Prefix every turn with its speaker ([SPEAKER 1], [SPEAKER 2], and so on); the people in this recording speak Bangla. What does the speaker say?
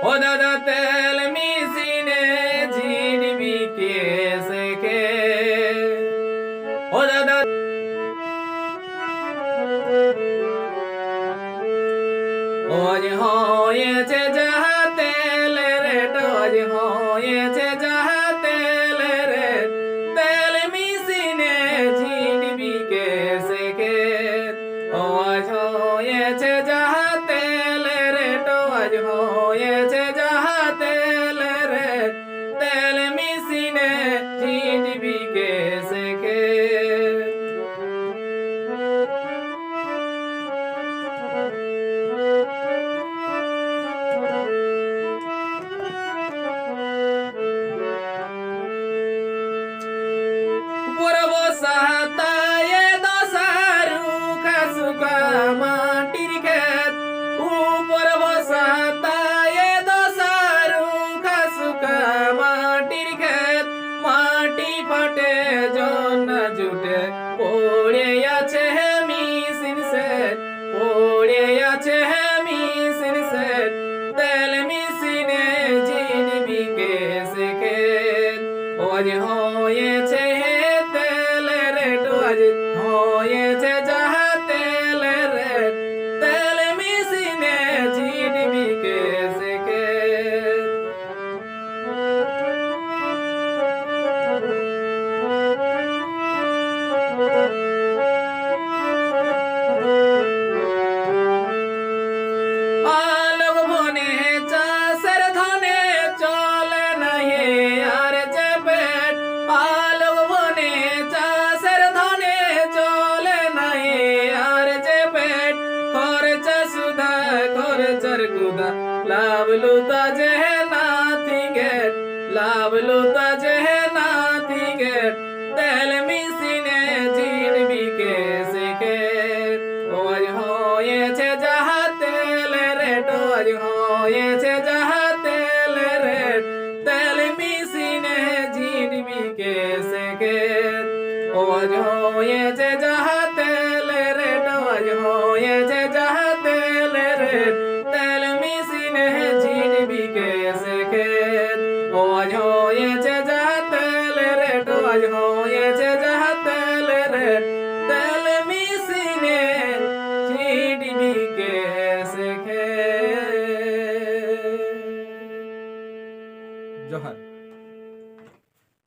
[SPEAKER 1] ও দাদা তেল মিশিনে ঝিড়বি কে শেখে ও দাদা ওজ হয়েছে যাহা তেল রেট ওজ হয়েছে যাহা তেল রেট তেল মিশিনে ঝিড়বি কে শেখে ওজ হয়েছে যাহা তেল রেট ওজ হয়েছে যাহা তেল রেট তেল মিশিনে ঝিড়বি কে শেখে সাহাতায়ে দশারু খাসুকা মাটির ক্ষেত উপর বসাতায়ে দশারু খাসুকা মাটির ক্ষেত মাটি ফাটে জন জুটে পড়ে আছে মিশিন সেট পড়ে আছে মিশিন সেট তেল মিশিনে ঝিড়বি কে শেখে ওজ হয়েছে হয়েছে যাহা তেল রেট তেল মিশিনে ঝিড়বি কে শেখে আলোক বনে চাষের ধনে চলে নাহি আর যে পেট আলোক বনে চাষের ধনে চলে নাহি আর যে পেট খরচা সুদা খরচার কুদা লাভ লুতা যে নাথিং গেট লাভ লুতা যে নাথিং গেট তেল মিশিনে ঝিড়বি কে শেখে ওজ হয়েছে যাহা তেল রেট ওজ হয়েছে যাহা তেল রেট তেল মিশিনে ঝিড়বি কে শেখে ওজ হয়েছে